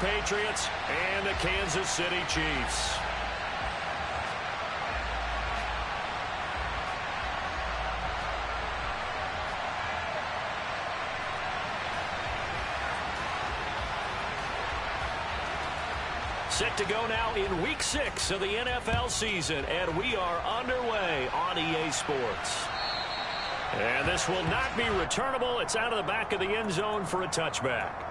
Patriots and the Kansas City Chiefs. Set to go now in Week 6 of the NFL season, and we are underway on EA Sports. And this will not be returnable. It's out of the back of the end zone for a touchback.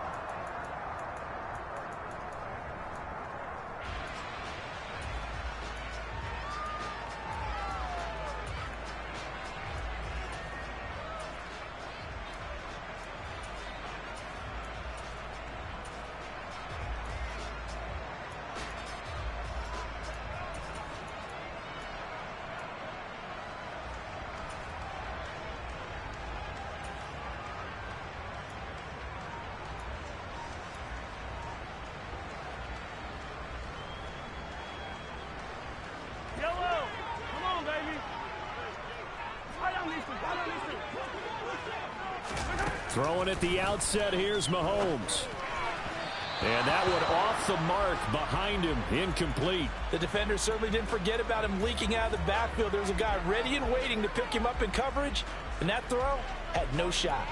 Throwing at the outset, here's Mahomes. And that one off the mark behind him, incomplete. The defender certainly didn't forget about him leaking out of the backfield. There's a guy ready and waiting to pick him up in coverage, and that throw had no shot.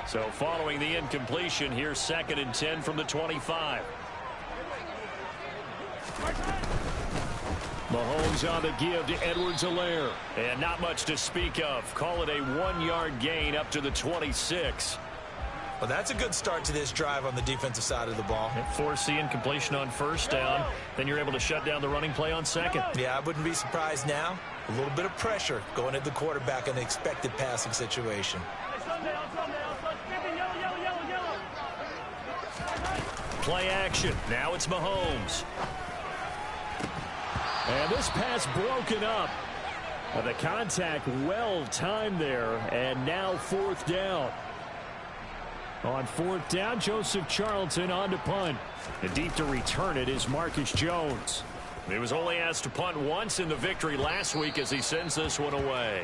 So following the incompletion, here's 2nd and 10 from the 25. Mahomes on the give to Edwards-Helaire. And not much to speak of. Call it a 1-yard gain up to the 26. Well, that's a good start to this drive on the defensive side of the ball. Force the incompletion on 1st down. Then you're able to shut down the running play on 2nd. Yeah, I wouldn't be surprised now. A little bit of pressure going at the quarterback in the expected passing situation. Play action. Now it's Mahomes. And this pass broken up. The contact well timed there. And now 4th down. On 4th down, Joseph Charlton on to punt. And deep to return it is Marcus Jones. He was only asked to punt once in the victory last week as he sends this one away.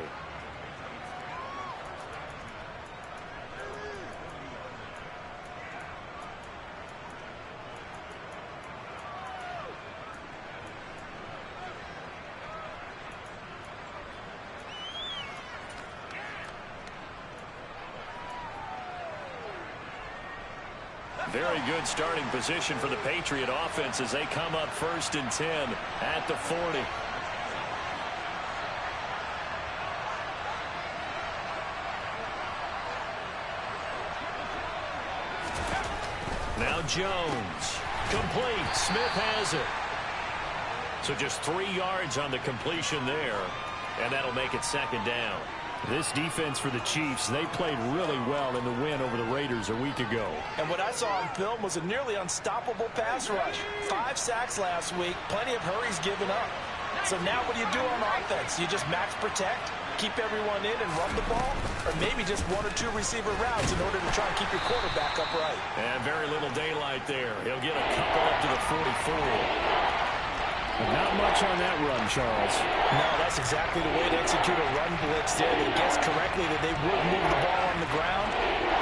Very good starting position for the Patriot offense as they come up 1st and 10 at the 40. Now Jones. Complete. Smith has it. So just 3 yards on the completion there. And that'll make it 2nd down. This defense for the Chiefs, they played really well in the win over the Raiders a week ago. And what I saw on film was a nearly unstoppable pass rush. 5 sacks last week, plenty of hurries given up. So now what do you do on offense? You just max protect, keep everyone in and run the ball, or maybe just 1 or 2 receiver routes in order to try and keep your quarterback upright. And very little daylight there. He'll get a couple up to the 44. Not much on that run, Charles. No, that's exactly the way to execute a run blitz there. They guessed correctly that they would move the ball on the ground,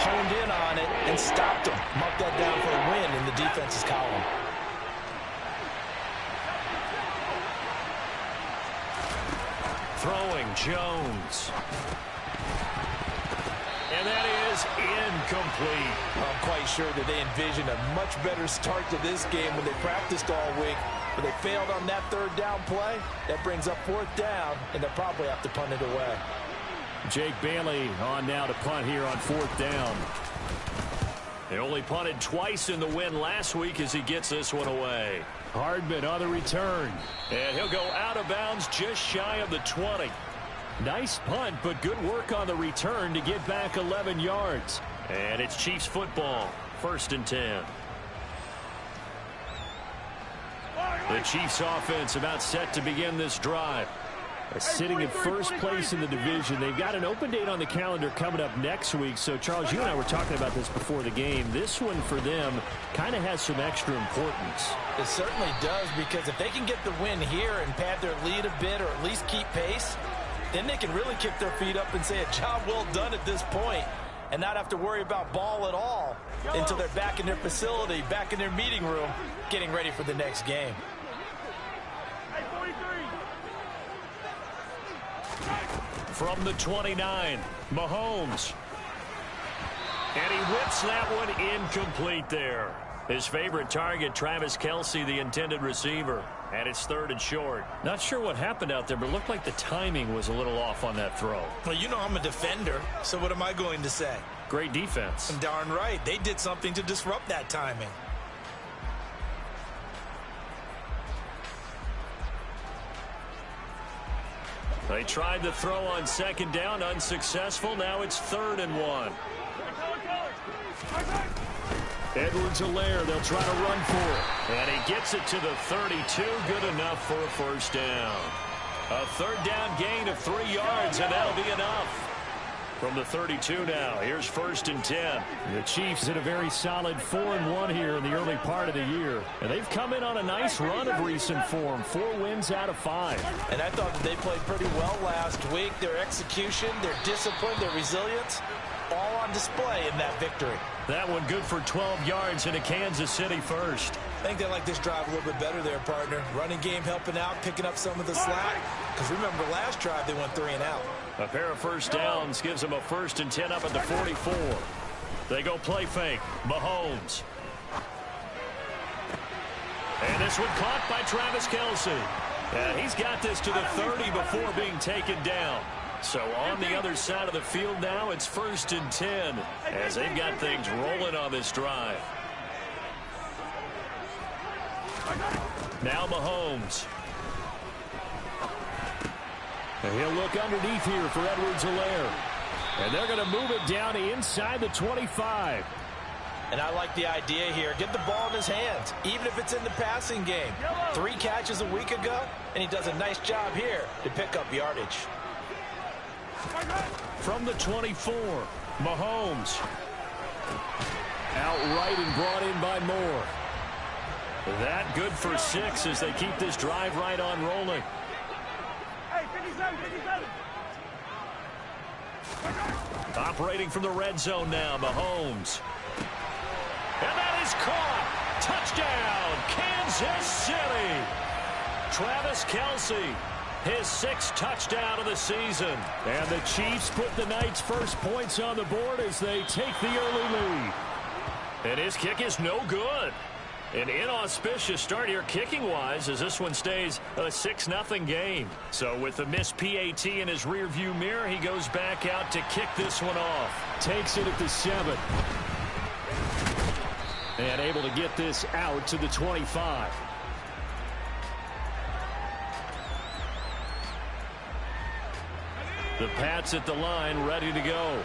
honed in on it, and stopped them. Mark that down for a win in the defense's column. Throwing Jones. And that is incomplete. I'm quite sure that they envisioned a much better start to this game when they practiced all week. But they failed on that 3rd down play. That brings up 4th down, and they'll probably have to punt it away. Jake Bailey on now to punt here on 4th down. They only punted twice in the win last week as he gets this one away. Hardman on the return. And he'll go out of bounds just shy of the 20. Nice punt, but good work on the return to get back 11 yards. And it's Chiefs football, 1st and 10. The Chiefs offense about set to begin this drive. Sitting in first place in the division. They've got an open date on the calendar coming up next week. So, Charles, you and I were talking about this before the game. This one for them kind of has some extra importance. It certainly does, because if they can get the win here and pad their lead a bit or at least keep pace, then they can really kick their feet up and say a job well done at this point and not have to worry about ball at all until they're back in their facility, back in their meeting room, getting ready for the next game. From the 29, Mahomes. And he whips that one incomplete there. His favorite target, Travis Kelce, the intended receiver. And it's 3rd and short. Not sure what happened out there, but it looked like the timing was a little off on that throw. Well, you know I'm a defender, so what am I going to say? Great defense. Darn right. They did something to disrupt that timing. They tried the throw on 2nd down, unsuccessful. Now it's 3rd and 1. Edwards-Helaire, they'll try to run for it. And he gets it to the 32, good enough for a 1st down. A 3rd down gain of 3 yards, and that'll be enough. From the 32 now, here's 1st and 10. The Chiefs in a very solid 4-1 here in the early part of the year. And they've come in on a nice run of recent form, 4 wins out of 5. And I thought that they played pretty well last week. Their execution, their discipline, their resilience, all on display in that victory. That one good for 12 yards in a Kansas City first. I think they like this drive a little bit better there, partner. Running game helping out, picking up some of the slack. Because remember, last drive they went 3 and out. A pair of 1st downs gives them a 1st and 10 up at the 44. They go play fake. Mahomes. And this one caught by Travis Kelce. And he's got this to the 30 before being taken down. So on the other side of the field now, it's 1st and 10 as they've got things rolling on this drive. Now Mahomes. And he'll look underneath here for Edwards-Helaire. And they're going to move it down inside the 25. And I like the idea here. Get the ball in his hands, even if it's in the passing game. 3 catches a week ago, and he does a nice job here to pick up yardage. From the 24, Mahomes. Outright and brought in by Moore. That good for 6 as they keep this drive right on rolling. Operating from the red zone now, Mahomes. And that is caught. Touchdown, Kansas City. Travis Kelce, his 6th touchdown of the season. And the Chiefs put the Knights' first points on the board as they take the early lead. And his kick is no good. An inauspicious start here kicking-wise as this one stays a 6-0 game. So with the missed PAT in his rearview mirror, he goes back out to kick this one off. Takes it at the 7. And able to get this out to the 25. The Pats at the line, ready to go.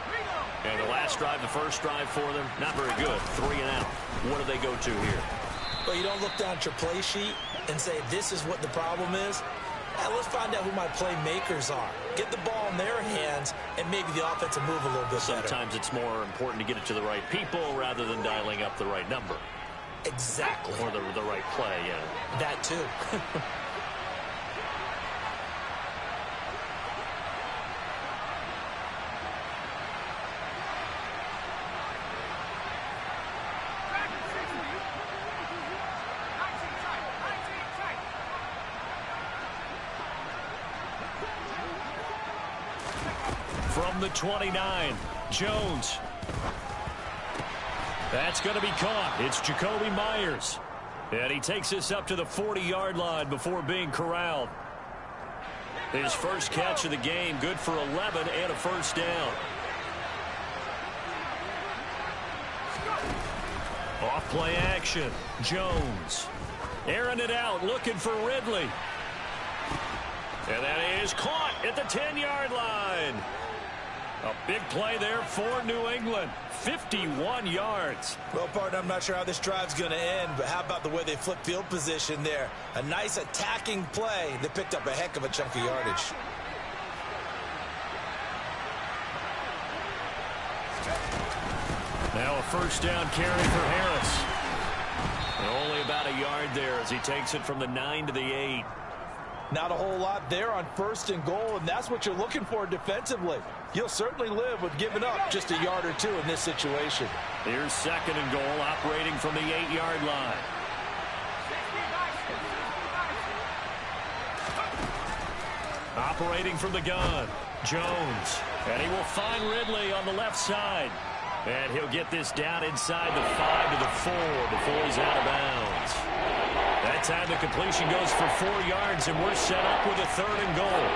And the last drive, the first drive for them, not very good. 3 and out. What do they go to here? Well, you don't look down at your play sheet and say, this is what the problem is. Now, let's find out who my playmakers are. Get the ball in their hands, and maybe the offense will move a little bit better. Sometimes it's more important to get it to the right people rather than dialing up the right number. Exactly. Or the right play, yeah. That, too. From the 29, Jones. That's going to be caught. It's Jacoby Myers. And he takes this up to the 40-yard line before being corralled. His first catch of the game, good for 11 and a 1st down. Off play action. Jones. Airing it out, looking for Ridley. And that is caught at the 10-yard line. A big play there for New England. 51 yards. Well, partner, I'm not sure how this drive's going to end, but how about the way they flip field position there? A nice attacking play that picked up a heck of a chunk of yardage. Now a first down carry for Harris. And only about a yard there as he takes it from the 9 to the 8. Not a whole lot there on 1st and goal, and that's what you're looking for defensively. You'll certainly live with giving up just a yard or two in this situation. Here's 2nd and goal, operating from the 8-yard line. Operating from the gun, Jones. And he will find Ridley on the left side. And he'll get this down inside the 5 to the 4 before he's out of bounds. That time the completion goes for 4 yards, and we're set up with a 3rd and goal.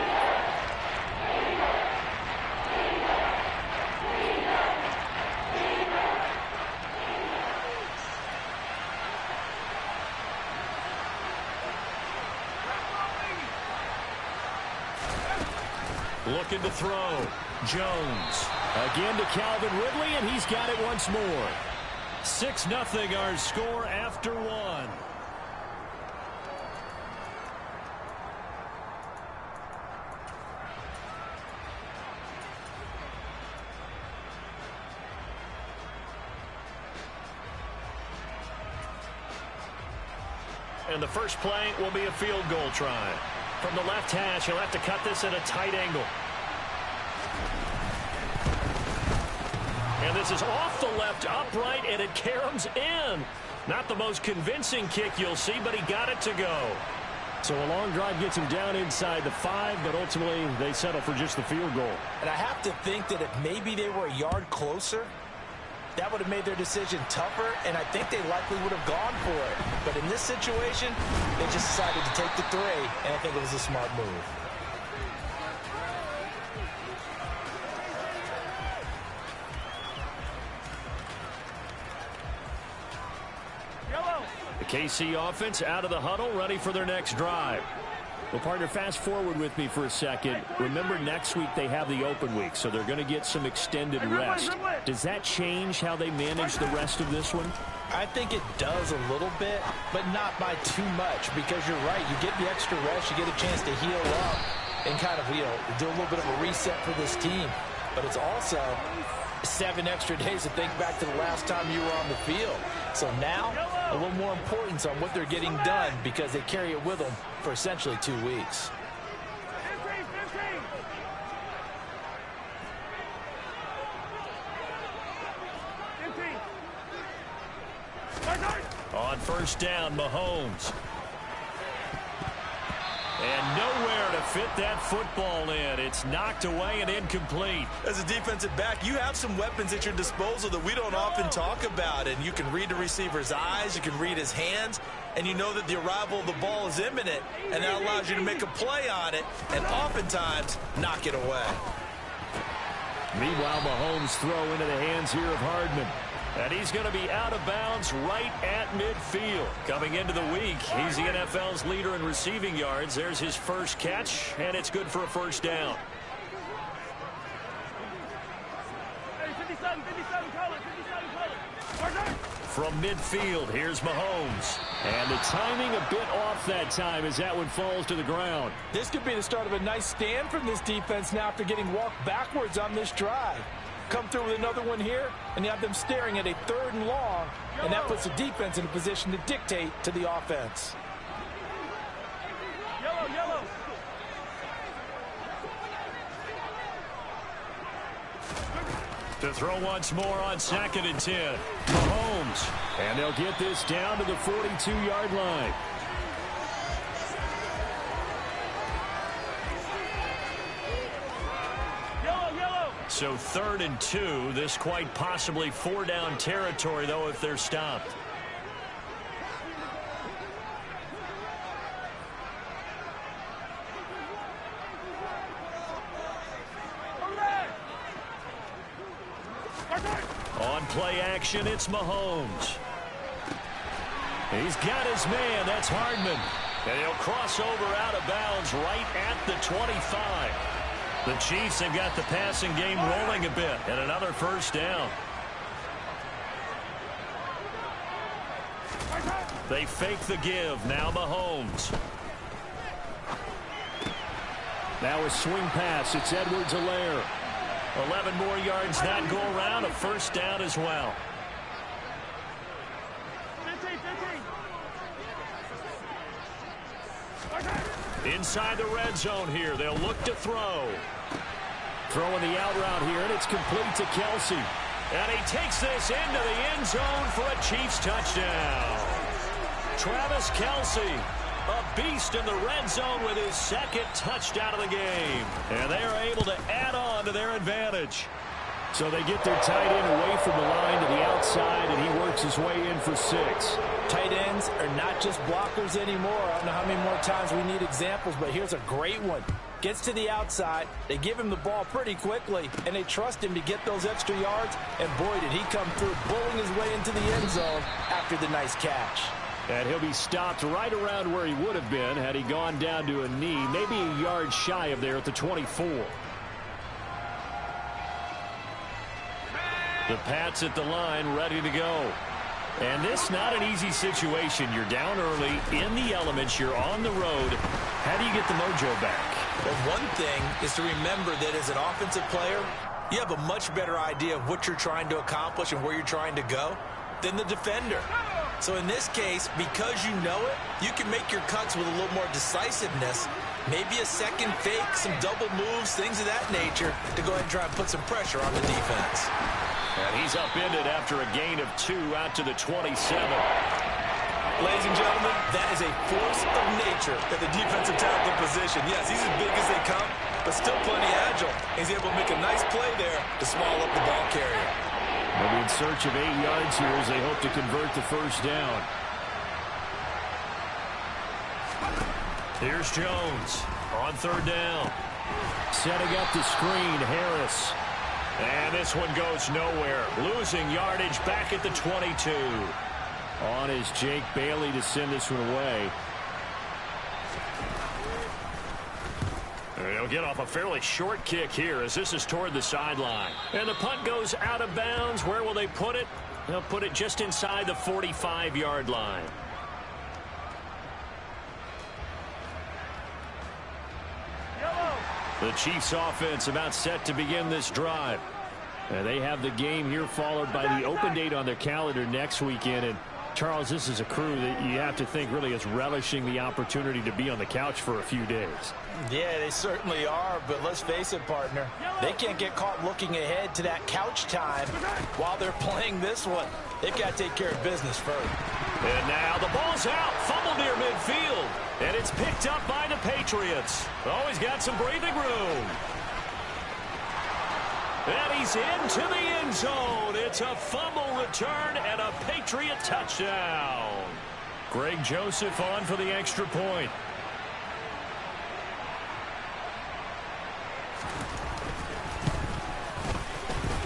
Looking to throw. Jones. Again to Calvin Ridley, and he's got it once more. 6-0 our score after 1. And the first play will be a field goal try. From the left hash, he'll have to cut this at a tight angle. And this is off the left upright, and it caroms in. Not the most convincing kick you'll see, but he got it to go. So a long drive gets him down inside the 5, but ultimately they settle for just the field goal. And I have to think that if maybe they were a yard closer, that would have made their decision tougher, and I think they likely would have gone for it. But in this situation, they just decided to take the 3, and I think it was a smart move. The KC offense out of the huddle, ready for their next drive. Well, partner, fast forward with me for a second. Remember, next week they have the open week, so they're going to get some extended rest. Does that change how they manage the rest of this one? I think it does a little bit, but not by too much, because you're right. You get the extra rest, you get a chance to heal up and kind of, do a little bit of a reset for this team. But it's also 7 extra days to think back to the last time you were on the field. So now, a little more importance on what they're getting done, because they carry it with them for essentially 2 weeks. On first down, Mahomes. And nowhere to fit that football in. It's knocked away and incomplete. As a defensive back, you have some weapons at your disposal that we don't often talk about. And you can read the receiver's eyes, you can read his hands, and you know that the arrival of the ball is imminent. And that allows you to make a play on it and oftentimes knock it away. Meanwhile, Mahomes throw into the hands here of Hardman. And he's going to be out of bounds right at midfield. Coming into the week, he's the NFL's leader in receiving yards. There's his first catch, and it's good for a first down. From midfield, here's Mahomes. And the timing a bit off that time as that one falls to the ground. This could be the start of a nice stand from this defense now after getting walked backwards on this drive. Come through with another one here, and you have them staring at a 3rd and long, and that puts the defense in a position to dictate to the offense. Yellow. To throw once more on 2nd and 10. Mahomes. And they'll get this down to the 42-yard line. So 3rd and 2. This quite possibly 4-down territory, though, if they're stopped. On play action, it's Mahomes. He's got his man. That's Hardman. And he'll cross over out of bounds right at the 25. The Chiefs have got the passing game rolling a bit, and another first down. They fake the give. Now Mahomes. Now a swing pass. It's Edwards-Helaire. 11 more yards that go around, a first down as well. Inside the red zone here, they'll look to throw. Throwing the out route here, and it's complete to Kelsey. And he takes this into the end zone for a Chiefs touchdown. Travis Kelsey, a beast in the red zone with his second touchdown of the game. And they are able to add on to their advantage. So they get their tight end away from the line to the outside, and he works his way in for 6. Tight ends are not just blockers anymore. I don't know how many more times we need examples, but here's a great one. Gets to the outside, they give him the ball pretty quickly, and they trust him to get those extra yards, and boy, did he come through, bowling his way into the end zone after the nice catch. And he'll be stopped right around where he would have been had he gone down to a knee, maybe a yard shy of there at the 24. The Pats at the line, ready to go. And this not an easy situation. You're down early, in the elements, you're on the road. How do you get the mojo back? Well, one thing is to remember that as an offensive player, you have a much better idea of what you're trying to accomplish and where you're trying to go than the defender. So in this case, because you know it, you can make your cuts with a little more decisiveness, maybe a second fake, some double moves, things of that nature, to go ahead and try and put some pressure on the defense. And he's upended after a gain of 2 out to the 27. Ladies and gentlemen, that is a force of nature at the defensive tackle position. Yes, he's as big as they come, but still plenty agile. He's able to make a nice play there to small up the ball carrier. They'll be in search of 8 yards here as they hope to convert the first down. Here's Jones on 3rd down. Setting up the screen, Harris. And this one goes nowhere. Losing yardage back at the 22. On is Jake Bailey to send this one away. They'll get off a fairly short kick here as this is toward the sideline. And the punt goes out of bounds. Where will they put it? They'll put it just inside the 45-yard line. The Chiefs offense about set to begin this drive. And they have the game here followed by the open date on their calendar next weekend. And Charles, this is a crew that you have to think really is relishing the opportunity to be on the couch for a few days. Yeah, they certainly are, but let's face it, partner. They can't get caught looking ahead to that couch time while they're playing this one. They've got to take care of business first. And now the ball's out, fumbled near midfield, and it's picked up by the Patriots. Always got some breathing room. And he's into the end zone. It's a fumble return and a Patriot touchdown. Greg Joseph on for the extra point.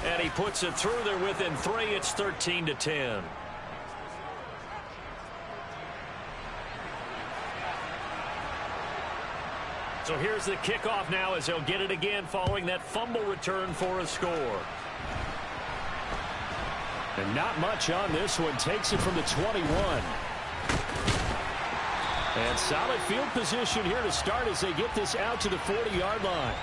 And he puts it through there within 3. It's 13-10. So here's the kickoff now as they'll get it again following that fumble return for a score. And not much on this one. Takes it from the 21. And solid field position here to start as they get this out to the 40-yard line.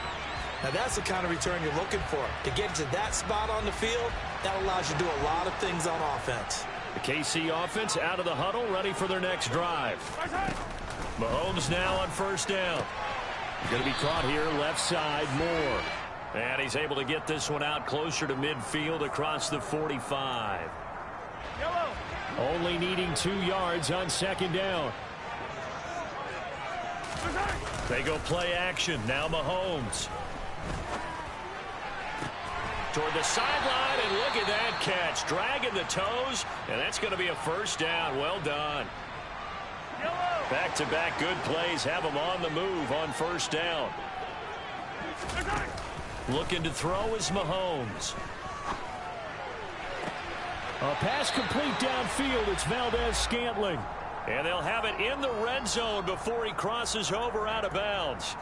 Now that's the kind of return you're looking for. To get to that spot on the field, that allows you to do a lot of things on offense. The KC offense out of the huddle, ready for their next drive. Mahomes now on 1st down. Going to be caught here left side, Moore. And he's able to get this one out closer to midfield across the 45. Only needing 2 yards on 2nd down. They go play action. Now Mahomes. Toward the sideline, and look at that catch. Dragging the toes, and that's going to be a first down. Well done. Back-to-back good plays have them on the move on 1st down. Looking to throw is Mahomes. A pass complete downfield. It's Valdez-Scantling. And they'll have it in the red zone before he crosses over out of bounds.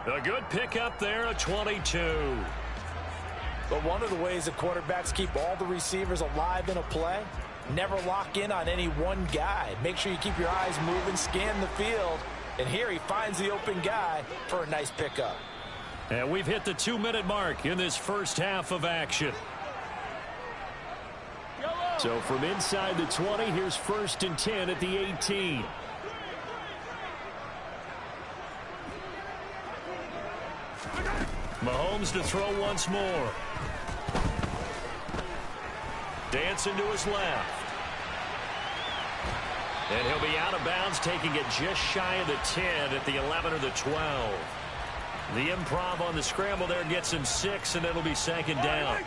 A good pickup there, a 22. But one of the ways the quarterbacks keep all the receivers alive in a play, never lock in on any one guy. Make sure you keep your eyes moving, scan the field. And here he finds the open guy for a nice pickup. And we've hit the 2-minute mark in this first half of action. So from inside the 20, here's 1st and 10 at the 18. Mahomes to throw once more. Dancing to his left. And he'll be out of bounds, taking it just shy of the 10 at the 11 or the 12. The improv on the scramble there gets him 6, and it'll be 2nd down.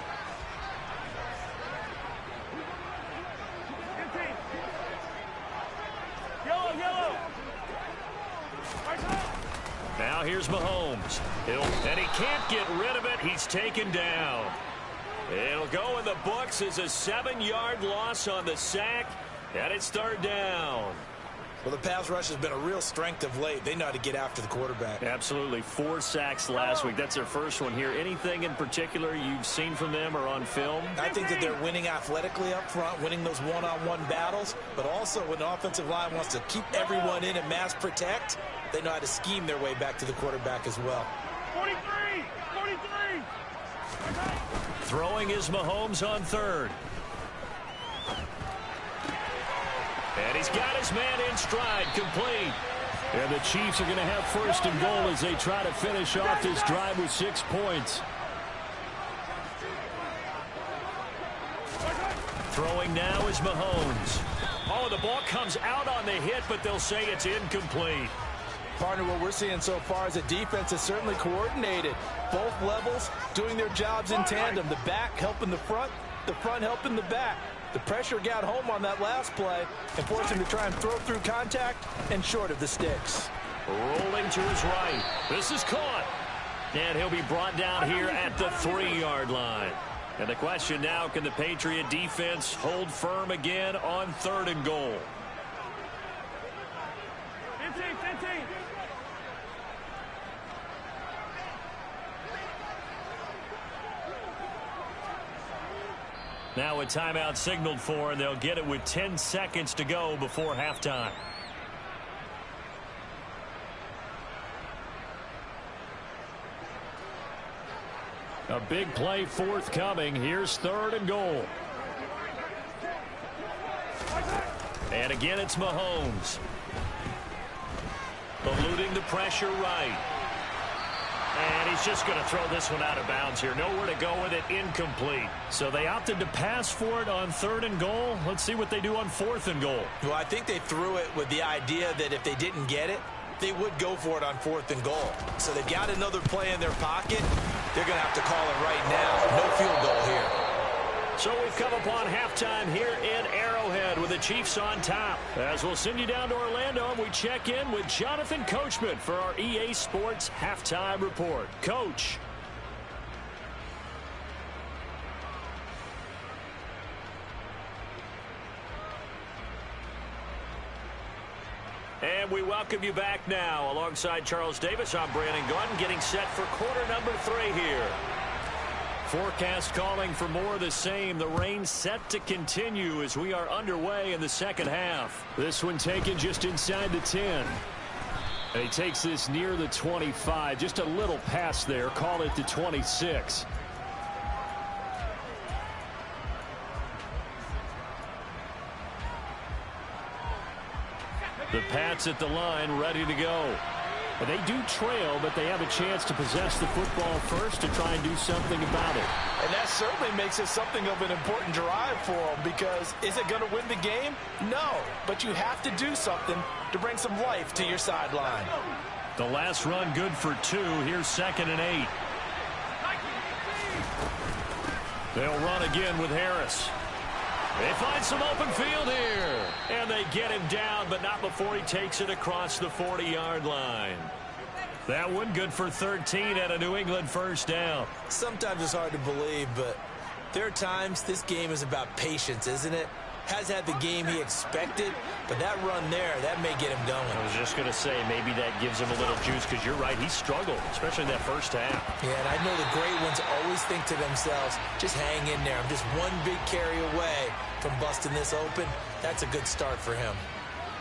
Now here's Mahomes. And he can't get rid of it. He's taken down. It'll go in the books as a 7-yard loss on the sack, and it's 3rd down. Well, the pass rush has been a real strength of late. They know how to get after the quarterback. Absolutely. 4 sacks last week. That's their first one here. Anything in particular you've seen from them or on film? I think that they're winning athletically up front, winning those one-on-one battles, but also when the offensive line wants to keep everyone in and mass protect, they know how to scheme their way back to the quarterback as well. 43! Throwing is Mahomes on 3rd. And he's got his man in stride, complete. And the Chiefs are going to have 1st and goal as they try to finish off this drive with 6 points. Throwing now is Mahomes. Oh, the ball comes out on the hit, but they'll say it's incomplete. Partner, what we're seeing so far is a defense is certainly coordinated. Both levels doing their jobs in tandem. The back helping the front helping the back. The pressure got home on that last play and forced him to try and throw through contact and short of the sticks. Rolling to his right. This is caught. And he'll be brought down here at the 3-yard line. And the question now, can the Patriot defense hold firm again on 3rd and goal? 15. Now a timeout signaled for, and they'll get it with 10 seconds to go before halftime. A big play forthcoming. Here's 3rd and goal. And again, it's Mahomes. Eluding the pressure right. And he's just going to throw this one out of bounds here. Nowhere to go with it. Incomplete. So they opted to pass for it on 3rd and goal. Let's see what they do on 4th and goal. Well, I think they threw it with the idea that if they didn't get it, they would go for it on 4th and goal. So they've got another play in their pocket. They're going to have to call it right now. No field goal here. So we've come upon halftime here in Arrowhead with the Chiefs on top. As we'll send you down to Orlando, and we check in with Jonathan Coachman for our EA Sports Halftime Report. Coach. And we welcome you back now. Alongside Charles Davis, I'm Brandon Gunn, getting set for quarter number 3 here. Forecast calling for more of the same. The rain set to continue as we are underway in the second half. This one taken just inside the 10. And he takes this near the 25. Just a little pass there. Call it the 26. The Pats at the line, ready to go. But they do trail, but they have a chance to possess the football first to try and do something about it. And that certainly makes it something of an important drive for them, because is it going to win the game? No, but you have to do something to bring some life to your sideline. The last run good for 2. Here's 2nd and 8. They'll run again with Harris. They find some open field here. And they get him down, but not before he takes it across the 40-yard line. That one good for 13 at a New England first down. Sometimes it's hard to believe, but there are times this game is about patience, isn't it? Has had the game he expected, but that run there, that may get him going. I was just going to say, maybe that gives him a little juice, because you're right, he struggled, especially in that first half. Yeah, and I know the great ones always think to themselves, just hang in there. I'm just one big carry away from busting this open. That's a good start for him.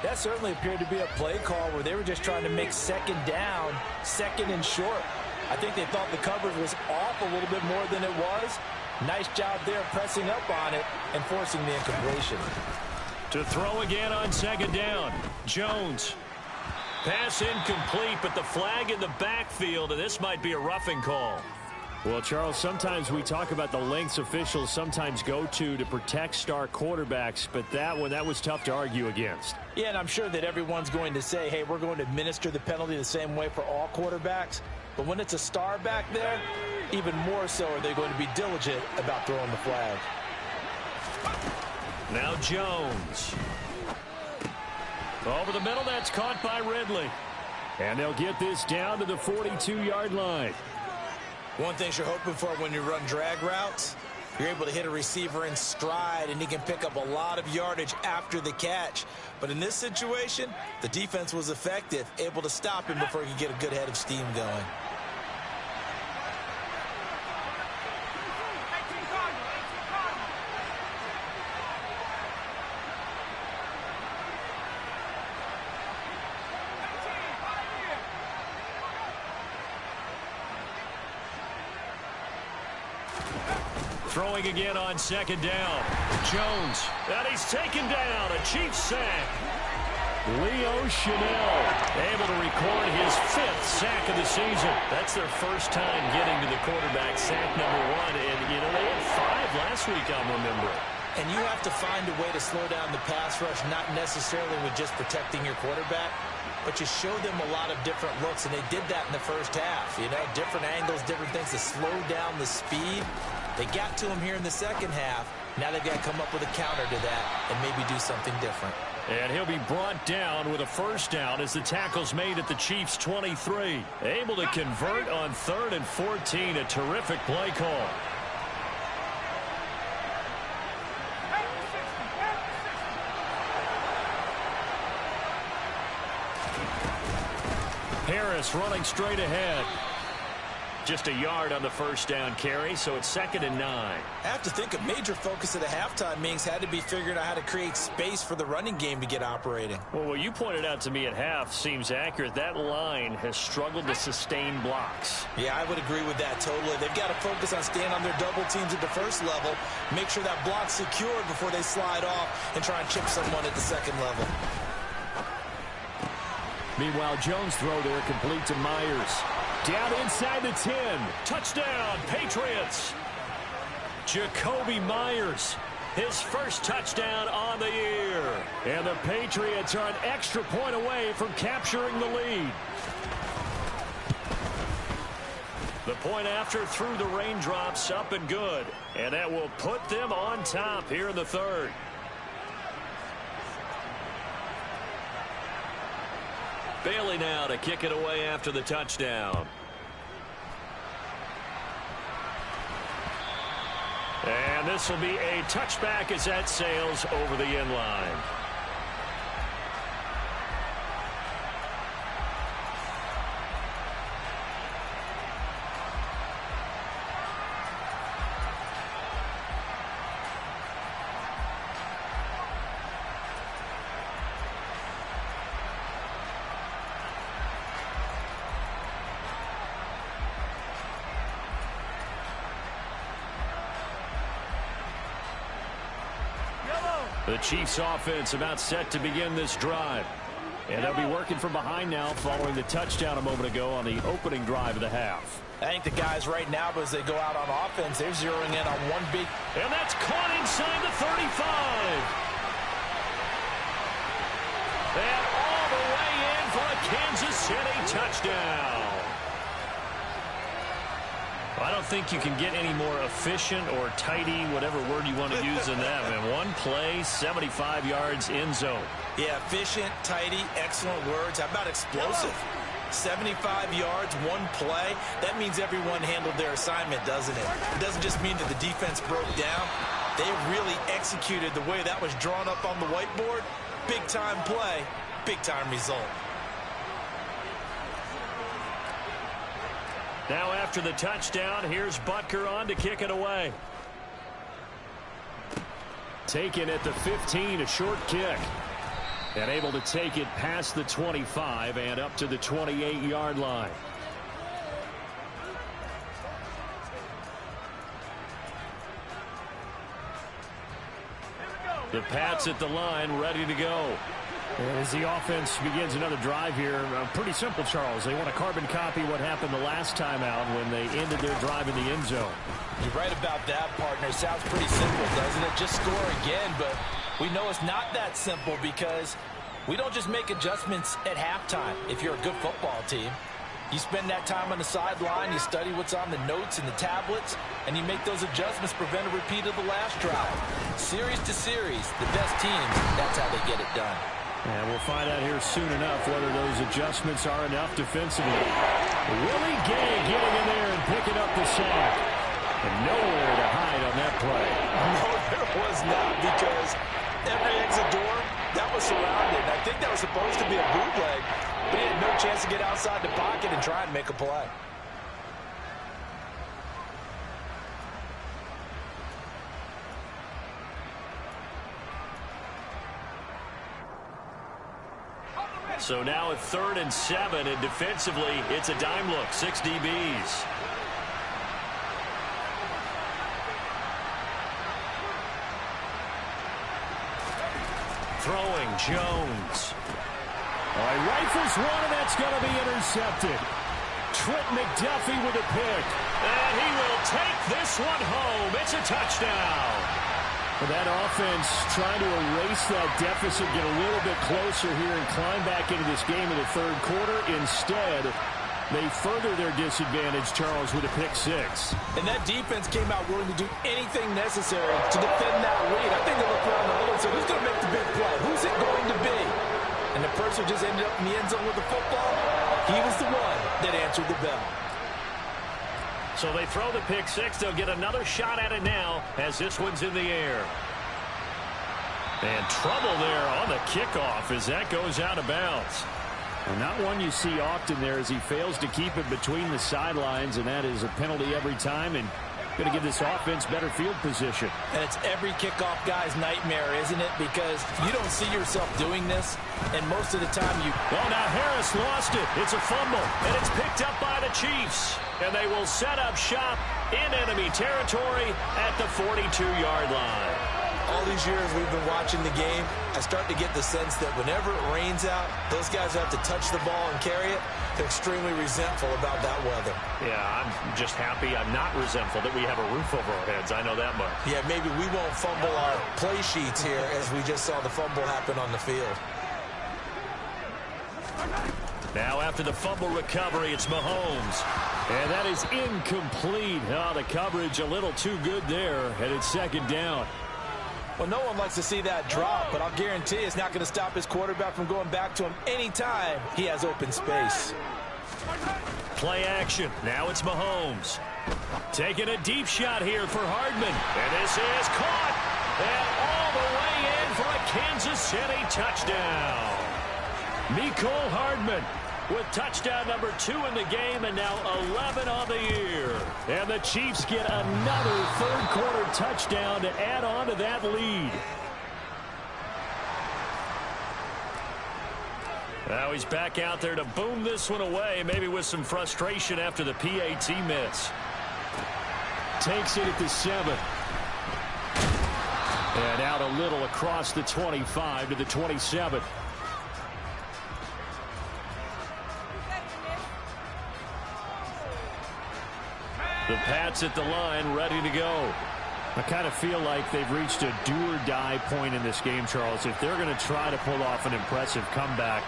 That certainly appeared to be a play call where they were just trying to make 2nd down, 2nd and short. I think they thought the coverage was off a little bit more than it was. Nice job there pressing up on it and forcing the incompletion. To throw again on second down. Jones. Pass incomplete, but the flag in the backfield, and this might be a roughing call. Well, Charles, sometimes we talk about the lengths officials sometimes go to protect star quarterbacks, but that was tough to argue against. Yeah, and I'm sure that everyone's going to say, hey, we're going to administer the penalty the same way for all quarterbacks. But when it's a star back there, even more so are they going to be diligent about throwing the flag. Now Jones. Over the middle, that's caught by Ridley. And they'll get this down to the 42-yard line. One thing you're hoping for when you run drag routes, you're able to hit a receiver in stride, and he can pick up a lot of yardage after the catch. But in this situation, the defense was effective, able to stop him before he could get a good head of steam going. Throwing again on second down. Jones. And he's taken down. A Chiefs sack. Leo Chanel able to record his 5th sack of the season. That's their first time getting to the quarterback, sack number 1. And, you know, they had 5 last week, I'm remembering. And you have to find a way to slow down the pass rush, not necessarily with just protecting your quarterback, but you show them a lot of different looks, and they did that in the first half. You know, different angles, different things to slow down the speed. They got to him here in the second half. Now they've got to come up with a counter to that and maybe do something different. And he'll be brought down with a first down as the tackle's made at the Chiefs' 23. Able to convert on 3rd and 14. A terrific play call. Harris running straight ahead. Just a yard on the first down carry, so it's 2nd and 9. I have to think a major focus of the halftime meetings had to be figuring out how to create space for the running game to get operating. Well, what you pointed out to me at half seems accurate. That line has struggled to sustain blocks. Yeah, I would agree with that totally. They've got to focus on staying on their double teams at the first level, make sure that block's secured before they slide off and try and chip someone at the second level. Meanwhile, Jones' throw there complete to Myers. Down inside the 10. Touchdown, Patriots. Jacoby Myers, his first touchdown on the year. And the Patriots are an extra point away from capturing the lead. The point after through the raindrops, up and good. And that will put them on top here in the 3rd. Bailey now to kick it away after the touchdown. And this will be a touchback as that sails over the end line. The Chiefs offense about set to begin this drive. And they'll be working from behind now following the touchdown a moment ago on the opening drive of the half. I think the guys right now, as they go out on offense, they're zeroing in on one big. And that's caught inside the 35. And all the way in for a Kansas City touchdown. I don't think you can get any more efficient or tidy, whatever word you want to use in that. And one play, 75 yards in zone. Yeah, efficient, tidy, excellent words. How about explosive? 75 yards, one play. That means everyone handled their assignment, doesn't it? It doesn't just mean that the defense broke down. They really executed the way that was drawn up on the whiteboard. Big-time play, big-time result. Now after the touchdown, here's Butker on to kick it away. Taken at the 15, a short kick. And able to take it past the 25 and up to the 28-yard line. The Pats at the line, ready to go. As the offense begins another drive here, pretty simple, Charles. They want to carbon copy what happened the last time out when they ended their drive in the end zone. You're right about that, partner. Sounds pretty simple, doesn't it? Just score again, but we know it's not that simple because we don't just make adjustments at halftime if you're a good football team. You spend that time on the sideline, you study what's on the notes and the tablets, and you make those adjustments, prevent a repeat of the last drive. Series to series, the best teams, that's how they get it done. And we'll find out here soon enough whether those adjustments are enough defensively. Willie Gay getting in there and picking up the sack. And nowhere to hide on that play. No, there was not, because every exit door, that was surrounded. I think that was supposed to be a bootleg, but he had no chance to get outside the pocket and try and make a play. So now at 3rd and 7, and defensively, it's a dime look, 6 DBs. Throwing, Jones. He rifles one, and that's going to be intercepted. Trent McDuffie with a pick. And he will take this one home. It's a touchdown. That offense trying to erase that deficit, get a little bit closer here and climb back into this game in the third quarter. Instead, they further their disadvantage, Charles, with a pick 6. And that defense came out willing to do anything necessary to defend that lead. I think they looked around the huddle and said, who's going to make the big play? Who's it going to be? And the person who just ended up in the end zone with the football, he was the one that answered the bell. So they throw the pick 6. They'll get another shot at it now as this one's in the air. And trouble there on the kickoff as that goes out of bounds. Well, not one you see often there as he fails to keep it between the sidelines, and that is a penalty every time, and going to give this offense better field position. And it's every kickoff guy's nightmare, isn't it? Because you don't see yourself doing this, and most of the time you... Oh, now Harris lost it. It's a fumble, and it's picked up by the Chiefs. And they will set up shop in enemy territory at the 42-yard line. All these years we've been watching the game, I start to get the sense that whenever it rains out, those guys have to touch the ball and carry it. They're extremely resentful about that weather. Yeah, I'm just happy I'm not resentful that we have a roof over our heads. I know that much. Yeah, maybe we won't fumble our play sheets here as we just saw the fumble happen on the field. Now after the fumble recovery, it's Mahomes. And that is incomplete. Oh, the coverage a little too good there, and it's 2nd down. Well, no one likes to see that drop, but I'll guarantee it's not going to stop his quarterback from going back to him anytime he has open space. Play action. Now it's Mahomes. Taking a deep shot here for Hardman. And this is caught. And all the way in for a Kansas City touchdown. Mecole Hardman with touchdown number 2 in the game, and now 11 on the year. And the Chiefs get another third-quarter touchdown to add on to that lead. Now he's back out there to boom this one away, maybe with some frustration after the PAT miss. Takes it at the 7. And out a little across the 25 to the 27. The Pats at the line, ready to go. I kind of feel like they've reached a do-or-die point in this game, Charles. If they're going to try to pull off an impressive comeback,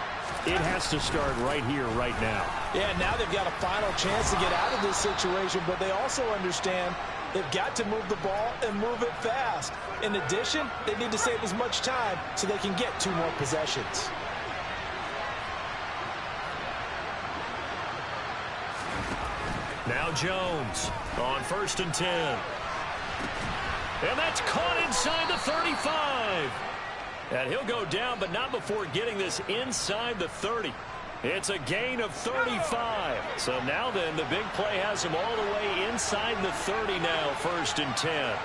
it has to start right here, right now. Yeah, now they've got a final chance to get out of this situation, but they also understand they've got to move the ball and move it fast. In addition, they need to save as much time so they can get 2 more possessions. Now Jones on 1st and 10. And that's caught inside the 35. And he'll go down, but not before getting this inside the 30. It's a gain of 35. So now then, the big play has him all the way inside the 30 now, 1st and 10.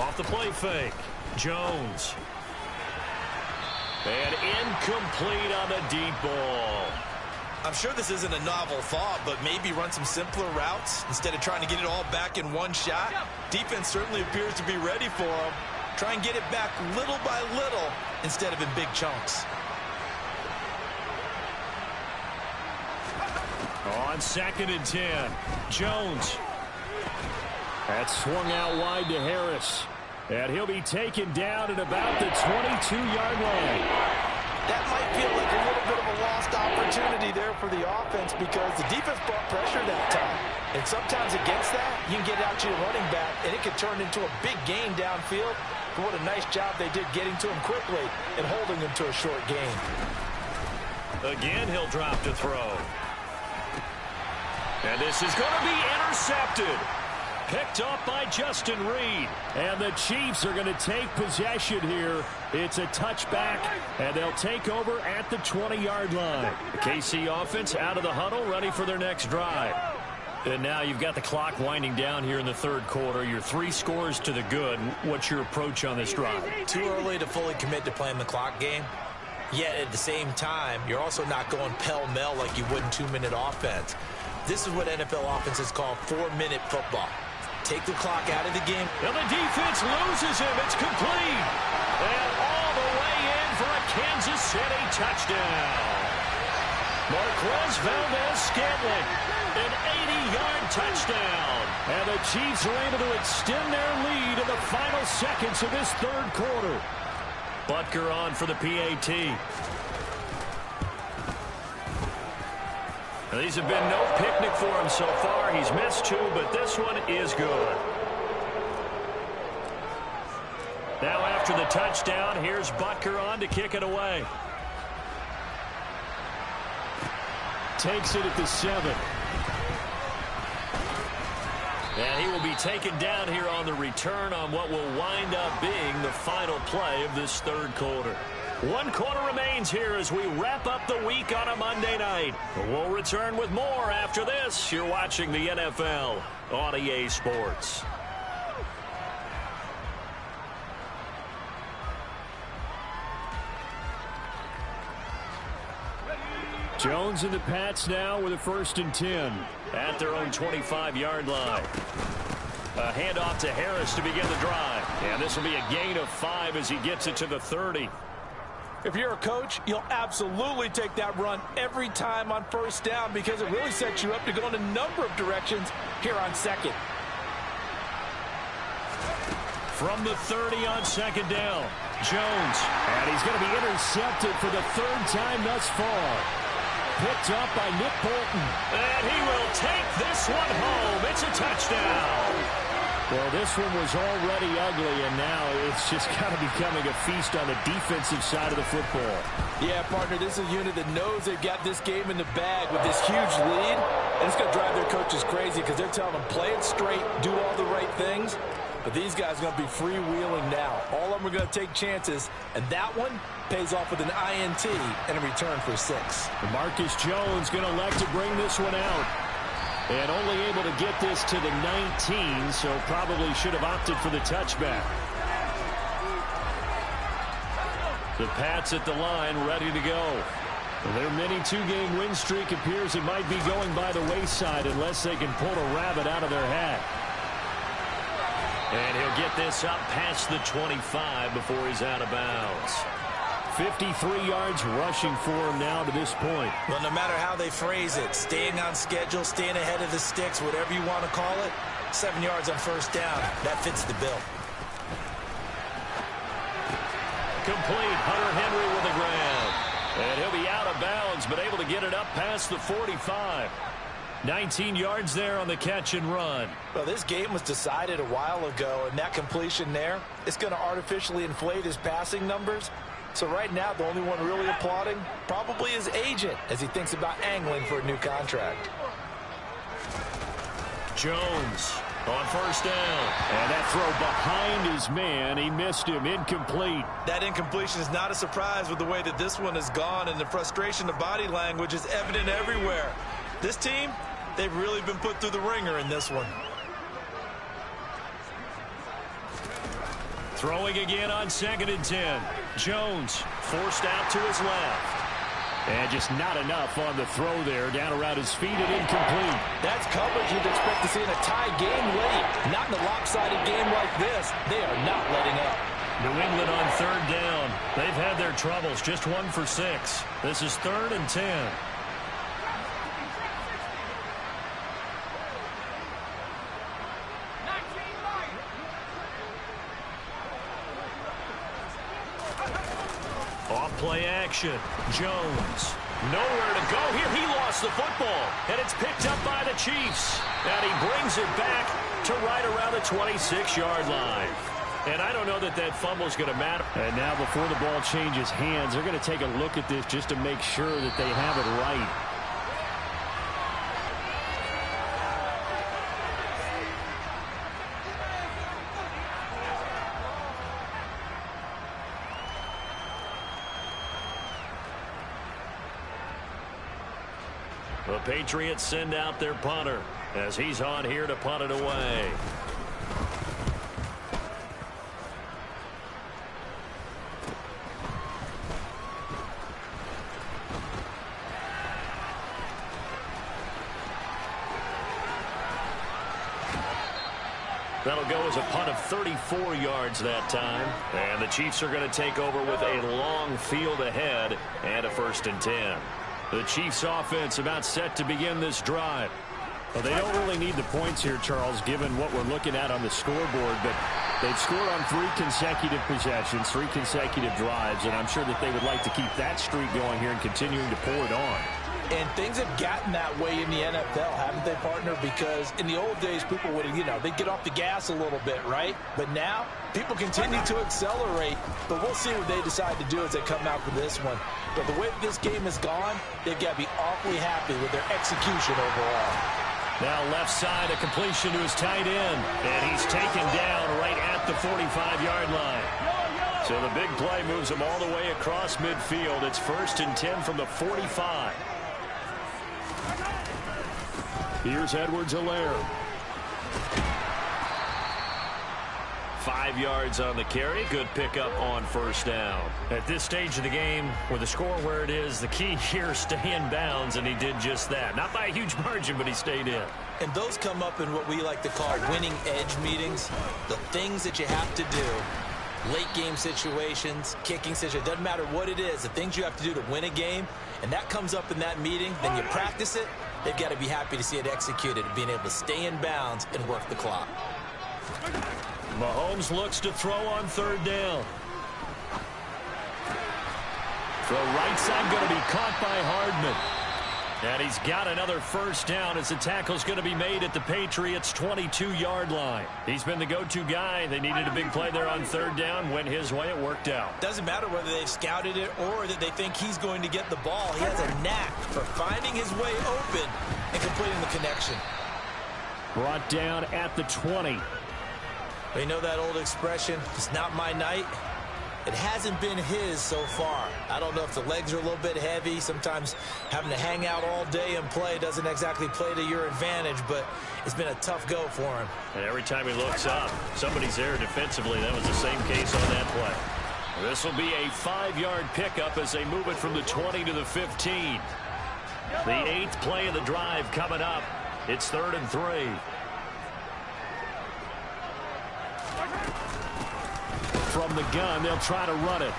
Off the play fake. Jones. And incomplete on the deep ball. I'm sure this isn't a novel thought, but maybe run some simpler routes instead of trying to get it all back in one shot. Defense certainly appears to be ready for them. Try and get it back little by little instead of in big chunks. On 2nd and 10, Jones. That's swung out wide to Harris. And he'll be taken down at about the 22-yard line. That might feel like a little bit of a lost opportunity there for the offense because the defense brought pressure that time. And sometimes against that, you can get out to your running back, and it can turn into a big gain downfield. But what a nice job they did getting to him quickly and holding him to a short gain. Again, he'll drop to throw. And this is going to be intercepted. Picked up by Justin Reed. And the Chiefs are going to take possession here. It's a touchback, and they'll take over at the 20-yard line. The KC offense out of the huddle, ready for their next drive. And now you've got the clock winding down here in the third quarter. You're 3 scores to the good. What's your approach on this drive? Too early to fully commit to playing the clock game. Yet at the same time, you're also not going pell-mell like you would in 2-minute offense. This is what NFL offenses call 4-minute football. Take the clock out of the game. And the defense loses him. It's complete. And all the way in for a Kansas City touchdown. Marquez Valdez-Scantling, an 80-yard touchdown. And the Chiefs are able to extend their lead in the final seconds of this third quarter. Butker on for the PAT. Now, these have been no picnic for him so far. He's missed 2, but this one is good. Now after the touchdown, here's Butker on to kick it away. Takes it at the 7. And he will be taken down here on the return on what will wind up being the final play of this third quarter. 1 quarter remains here as we wrap up the week on a Monday night. We'll return with more after this. You're watching the NFL on EA Sports. Jones and the Pats now with a 1st and 10 at their own 25-yard line. A handoff to Harris to begin the drive. And this will be a gain of 5 as he gets it to the 30. If you're a coach, you'll absolutely take that run every time on 1st down because it really sets you up to go in a number of directions here on 2nd. From the 30 on 2nd down, Jones. And he's going to be intercepted for the 3rd time thus far. Picked up by Nick Bolton. And he will take this one home. It's a touchdown. Well, this one was already ugly, and now it's just kind of becoming a feast on the defensive side of the football. Yeah, partner, this is a unit that knows they've got this game in the bag with this huge lead, and it's going to drive their coaches crazy because they're telling them, play it straight, do all the right things. But these guys are going to be freewheeling now. All of them are going to take chances, and that one pays off with an INT and a return for 6. Marcus Jones going to elect to bring this one out. And only able to get this to the 19, so probably should have opted for the touchback. The Pats at the line, ready to go. Their mini 2-game win streak appears it might be going by the wayside unless they can pull a rabbit out of their hat. And he'll get this up past the 25 before he's out of bounds. 53 yards rushing for him now to this point. Well, no matter how they phrase it, staying on schedule, staying ahead of the sticks, whatever you want to call it, 7 yards on 1st down, that fits the bill. Complete. Hunter Henry with the grab. And he'll be out of bounds, but able to get it up past the 45. 19 yards there on the catch and run. Well, this game was decided a while ago, and that completion there is going to artificially inflate his passing numbers. So right now, the only one really applauding probably his agent as he thinks about angling for a new contract. Jones on 1st down. And that throw behind his man. He missed him. Incomplete. That incompletion is not a surprise with the way that this one has gone, and the frustration of body language is evident everywhere. This team, they've really been put through the ringer in this one. Throwing again on 2nd and 10. Jones forced out to his left. And just not enough on the throw there. Down around his feet and incomplete. That's coverage you'd expect to see in a tie game late. Not in a lopsided game like this. They are not letting up. New England on third down. They've had their troubles. Just 1 for 6. This is 3rd and 10. Off-play action. Jones. Nowhere to go here. He lost the football. And it's picked up by the Chiefs. And he brings it back to right around the 26-yard line. And I don't know that that fumble is going to matter. And now before the ball changes hands, they're going to take a look at this just to make sure that they have it right. The Patriots send out their punter as he's on here to punt it away. That'll go as a punt of 34 yards that time. And the Chiefs are going to take over with a long field ahead and a 1st and 10. The Chiefs offense about set to begin this drive. Well, they don't really need the points here, Charles, given what we're looking at on the scoreboard. But they've scored on 3 consecutive possessions, 3 consecutive drives, and I'm sure that they would like to keep that streak going here and continuing to pour it on. And things have gotten that way in the NFL, haven't they, partner? Because in the old days, people would, they'd get off the gas a little bit, right? But now, people continue to accelerate. But we'll see what they decide to do as they come out for this one. But the way this game has gone, they've got to be awfully happy with their execution overall. Now left side, a completion to his tight end. And he's taken down right at the 45-yard line. So the big play moves him all the way across midfield. It's 1st and 10 from the 45. Here's Edwards-Helaire. 5 yards on the carry. Good pickup on 1st down. At this stage of the game, with the score where it is, the key here is stay in bounds, and he did just that. Not by a huge margin, but he stayed in. And those come up in what we like to call winning edge meetings. The things that you have to do. Late game situations, kicking situations, doesn't matter what it is, the things you have to do to win a game, and that comes up in that meeting, then you practice it, they've got to be happy to see it executed, being able to stay in bounds and work the clock. Mahomes looks to throw on 3rd down. The right side going to be caught by Hardman. And he's got another 1st down as the tackle's going to be made at the Patriots' 22-yard line. He's been the go-to guy. They needed a big play there on 3rd down. Went his way. It worked out. Doesn't matter whether they've scouted it or that they think he's going to get the ball. He has a knack for finding his way open and completing the connection. Brought down at the 20. You know that old expression, it's not my night? It hasn't been his so far. I don't know if the legs are a little bit heavy. Sometimes having to hang out all day and play doesn't exactly play to your advantage, but it's been a tough go for him. And every time he looks up, somebody's there defensively. That was the same case on that play. This will be a 5-yard pickup as they move it from the 20 to the 15. The 8th play of the drive coming up. It's 3rd and 3. From the gun, they'll try to run it.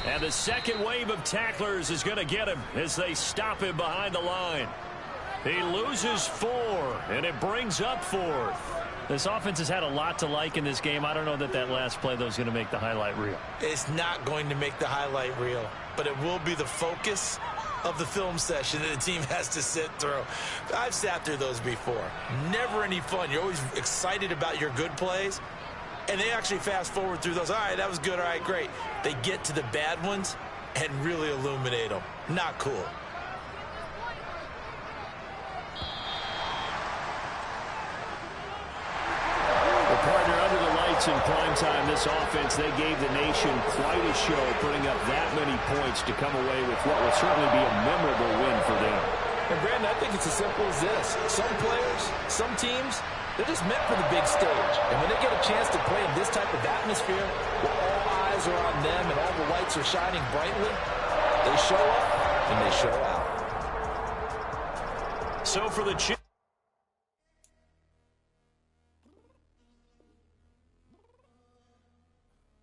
And the second wave of tacklers is going to get him as they stop him behind the line. He loses 4, and it brings up 4th. This offense has had a lot to like in this game. I don't know that that last play, though, is going to make the highlight reel. It's not going to make the highlight reel, but it will be the focus of the film session that the team has to sit through. I've sat through those before. Never any fun. You're always excited about your good plays. And they actually fast forward through those. All right, that was good. All right, great. They get to the bad ones and really illuminate them. Not cool. The partner under the lights in prime time, this offense, they gave the nation quite a show, putting up that many points to come away with what will certainly be a memorable win for them. And, Brandon, I think it's as simple as this. Some players, some teams, they're just meant for the big stage. And when they get a chance to play in this type of atmosphere, where all eyes are on them and all the lights are shining brightly, they show up and they show out. So for the